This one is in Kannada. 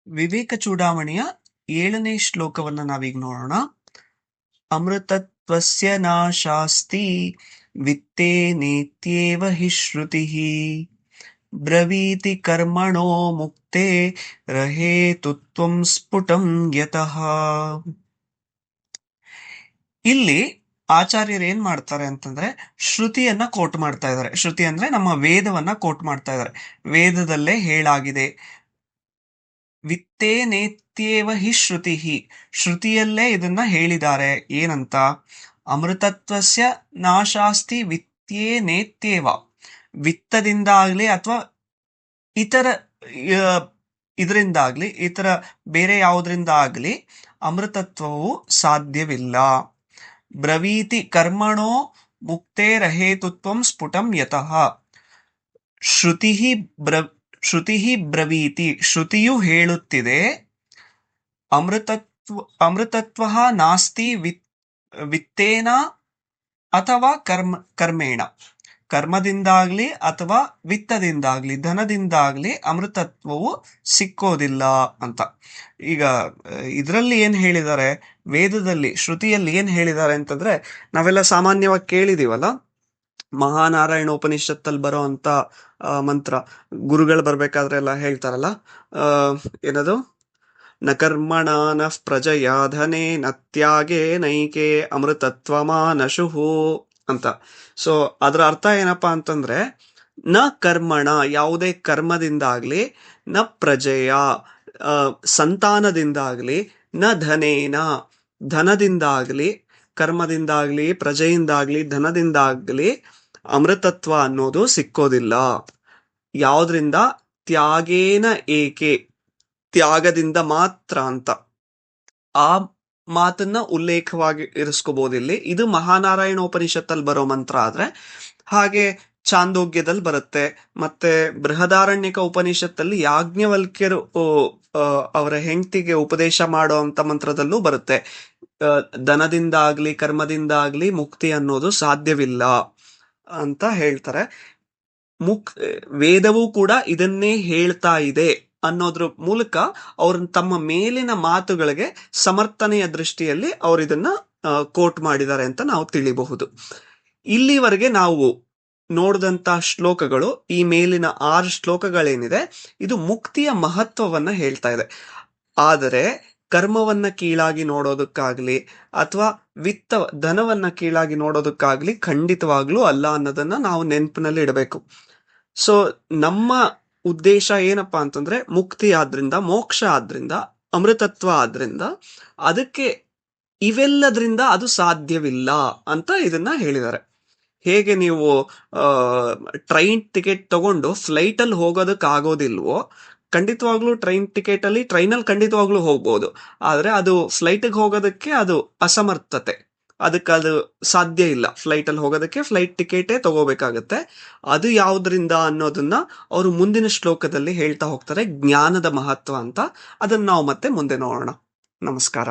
ವಿವೇಕ ಚೂಡಾಮಣಿಯ 7ನೇ ಶ್ಲೋಕವನ್ನ ನಾವೀಗ ನೋಡೋಣ. ಅಮೃತತ್ವಸ್ಯ ನಾಶಾಸ್ತಿ ವಿತ್ತೇನೇತ್ಯೇವ ಹಿ ಶ್ರುತಿಃ ಬ್ರವೀತಿ ಕರ್ಮಣೋ ಮುಕ್ತೆरहेतुत्वं ಸ್ಫುಟಂ ಯತಃ. ಇಲ್ಲಿ ಆಚಾರ್ಯರು ಏನ್ ಮಾಡ್ತಾರೆ ಅಂತಂದ್ರೆ ಶ್ರುತಿಯನ್ನ ಕೋಟ್ ಮಾಡ್ತಾ ಇದ್ದಾರೆ. ಶ್ರುತಿ ಅಂದ್ರೆ ನಮ್ಮ ವೇದವನ್ನ ಕೋಟ್ ಮಾಡ್ತಾ ಇದ್ದಾರೆ. ವೇದದಲ್ಲೇ ಹೇಳಾಗಿದೆ, ವಿತ್ತೇನೇತ್ಯೇವ ಹಿ ಶ್ರುತಿ, ಶ್ರುತಿಯಲ್ಲೇ ಇದನ್ನ ಹೇಳಿದ್ದಾರೆ. ಏನಂತ? ಅಮೃತತ್ವಸ್ಯ ನಾಶಾಸ್ತಿ ವಿತ್ತೇನೇತ್ಯೇವ, ವಿತ್ತದಿಂದಾಗ್ಲಿ ಅಥವಾ ಇತರ ಇದರಿಂದಾಗ್ಲಿ ಇತರ ಬೇರೆ ಯಾವುದರಿಂದ ಆಗ್ಲಿ ಅಮೃತತ್ವವು ಸಾಧ್ಯವಿಲ್ಲ. ಬ್ರವೀತಿ ಕರ್ಮಣೋ ಮುಕ್ತೆरहेतुत्वं ಸ್ಫುಟಂ ಯತಃ. ಶ್ರುತಿ ಬ್ರವೀತಿ, ಶ್ರುತಿಯು ಹೇಳುತ್ತಿದೆ, ಅಮೃತತ್ವ ನಾಸ್ತಿ ವಿತ್ತೇನ ಅಥವಾ ಕರ್ಮೇಣ, ಕರ್ಮದಿಂದಾಗ್ಲಿ ಅಥವಾ ವಿತ್ತದಿಂದಾಗ್ಲಿ ಧನದಿಂದಾಗ್ಲಿ ಅಮೃತತ್ವವು ಸಿಕ್ಕೋದಿಲ್ಲ ಅಂತ. ಈಗ ಇದರಲ್ಲಿ ಏನ್ ಹೇಳಿದ್ದಾರೆ, ವೇದದಲ್ಲಿ ಶ್ರುತಿಯಲ್ಲಿ ಏನ್ ಹೇಳಿದ್ದಾರೆ ಅಂತಂದ್ರೆ ನಾವೆಲ್ಲ ಸಾಮಾನ್ಯವಾಗಿ ಕೇಳಿದೀವಲ್ಲ, ಮಹಾನಾರಾಯಣ ಉಪನಿಷತ್ತಲ್ಲಿ ಬರೋ ಅಂತ ಮಂತ್ರ ಗುರುಗಳು ಬರ್ಬೇಕಾದ್ರೆ ಎಲ್ಲ ಹೇಳ್ತಾರಲ್ಲ, ಏನದು, ನ ಕರ್ಮಣ ನ ಪ್ರಜಯಾ ಧನೆ ನ ತ್ಯಾಗೇ ನೈಕೆ ಅಮೃತತ್ವಮಾನಶುಹು ಅಂತ. ಸೊ ಅದರ ಅರ್ಥ ಏನಪ್ಪಾ ಅಂತಂದ್ರೆ, ನ ಕರ್ಮಣ, ಯಾವುದೇ ಕರ್ಮದಿಂದಾಗ್ಲಿ, ನ ಪ್ರಜೆಯ ಸಂತಾನದಿಂದಾಗ್ಲಿ, ನ ಧನೇನ ಧನದಿಂದಾಗ್ಲಿ, ಕರ್ಮದಿಂದಾಗ್ಲಿ ಪ್ರಜೆಯಿಂದಾಗ್ಲಿ ಧನದಿಂದಾಗ್ಲಿ ಅಮೃತತ್ವ ಅನ್ನೋದು ಸಿಕ್ಕೋದಿಲ್ಲ. ಯಾವುದ್ರಿಂದ? ತ್ಯಾಗೇನ ಏಕೆ, ತ್ಯಾಗದಿಂದ ಮಾತ್ರ ಅಂತ. ಆ ಮಾತನ್ನ ಉಲ್ಲೇಖವಾಗಿ ಇರಿಸ್ಕೋಬಹುದಿಲ್ಲಿ. ಇದು ಮಹಾನಾರಾಯಣ ಉಪನಿಷತ್ತಲ್ಲಿ ಬರೋ ಮಂತ್ರ ಆದ್ರೆ, ಹಾಗೆ ಚಾಂದೋಗ್ಯದಲ್ಲಿ ಬರುತ್ತೆ, ಮತ್ತೆ ಬೃಹದಾರಣ್ಯಕ ಉಪನಿಷತ್ತಲ್ಲಿ ಯಾಜ್ಞವಲ್ಕ್ಯರು ಅವರ ಹೆಂಡತಿಗೆ ಉಪದೇಶ ಮಾಡೋ ಅಂತ ಮಂತ್ರದಲ್ಲೂ ಬರುತ್ತೆ, ಧನದಿಂದಾಗ್ಲಿ ಕರ್ಮದಿಂದಾಗ್ಲಿ ಮುಕ್ತಿ ಅನ್ನೋದು ಸಾಧ್ಯವಿಲ್ಲ ಅಂತ ಹೇಳ್ತಾರೆ. ವೇದವೂ ಕೂಡ ಇದನ್ನೇ ಹೇಳ್ತಾ ಇದೆ ಅನ್ನೋದ್ರ ಮೂಲಕ ಅವ್ರ ತಮ್ಮ ಮೇಲಿನ ಮಾತುಗಳಿಗೆ ಸಮರ್ಥನೆಯ ದೃಷ್ಟಿಯಲ್ಲಿ ಅವ್ರು ಇದನ್ನ ಕೋಟ್ ಮಾಡಿದ್ದಾರೆ ಅಂತ ನಾವು ತಿಳಿಬಹುದು. ಇಲ್ಲಿವರೆಗೆ ನಾವು ನೋಡಿದಂತ ಶ್ಲೋಕಗಳು, ಈ ಮೇಲಿನ 6 ಶ್ಲೋಕಗಳೇನಿದೆ, ಇದು ಮುಕ್ತಿಯ ಮಹತ್ವವನ್ನ ಹೇಳ್ತಾ ಇದೆ. ಆದರೆ ಕರ್ಮವನ್ನ ಕೀಳಾಗಿ ನೋಡೋದಕ್ಕಾಗ್ಲಿ ಅಥವಾ ಧನವನ್ನ ಕೀಳಾಗಿ ನೋಡೋದಕ್ಕಾಗ್ಲಿ ಖಂಡಿತವಾಗ್ಲೂ ಅಲ್ಲ ಅನ್ನೋದನ್ನ ನಾವು ನೆನಪಿನಲ್ಲಿ ಇಡಬೇಕು. ಸೊ ನಮ್ಮ ಉದ್ದೇಶ ಏನಪ್ಪಾ ಅಂತಂದ್ರೆ ಮುಕ್ತಿ ಆದ್ರಿಂದ, ಮೋಕ್ಷ ಆದ್ರಿಂದ, ಅಮೃತತ್ವ ಆದ್ರಿಂದ, ಅದಕ್ಕೆ ಇವೆಲ್ಲದ್ರಿಂದ ಅದು ಸಾಧ್ಯವಿಲ್ಲ ಅಂತ ಇದನ್ನ ಹೇಳಿದ್ದಾರೆ. ಹೇಗೆ ನೀವು ಟ್ರೈನ್ ಟಿಕೆಟ್ ತಗೊಂಡು ಫ್ಲೈಟ್ ಅಲ್ಲಿ ಹೋಗೋದಕ್ಕೆ ಆಗೋದಿಲ್ವೋ, ಖಂಡಿತವಾಗ್ಲೂ ಟ್ರೈನಲ್ಲಿ ಖಂಡಿತವಾಗ್ಲೂ ಹೋಗ್ಬೋದು, ಆದ್ರೆ ಅದು ಫ್ಲೈಟ್ಗೆ ಹೋಗೋದಕ್ಕೆ ಅದು ಅಸಮರ್ಥತೆ, ಅದಕ್ಕೆ ಅದು ಸಾಧ್ಯ ಇಲ್ಲ. ಫ್ಲೈಟ್ ಅಲ್ಲಿ ಹೋಗೋದಕ್ಕೆ ಫ್ಲೈಟ್ ಟಿಕೆಟೇ ತಗೋಬೇಕಾಗತ್ತೆ. ಅದು ಯಾವುದರಿಂದ ಅನ್ನೋದನ್ನ ಅವರು ಮುಂದಿನ ಶ್ಲೋಕದಲ್ಲಿ ಹೇಳ್ತಾ ಹೋಗ್ತಾರೆ, ಜ್ಞಾನದ ಮಹತ್ವ ಅಂತ. ಅದನ್ನ ನಾವು ಮತ್ತೆ ಮುಂದೆ ನೋಡೋಣ. ನಮಸ್ಕಾರ.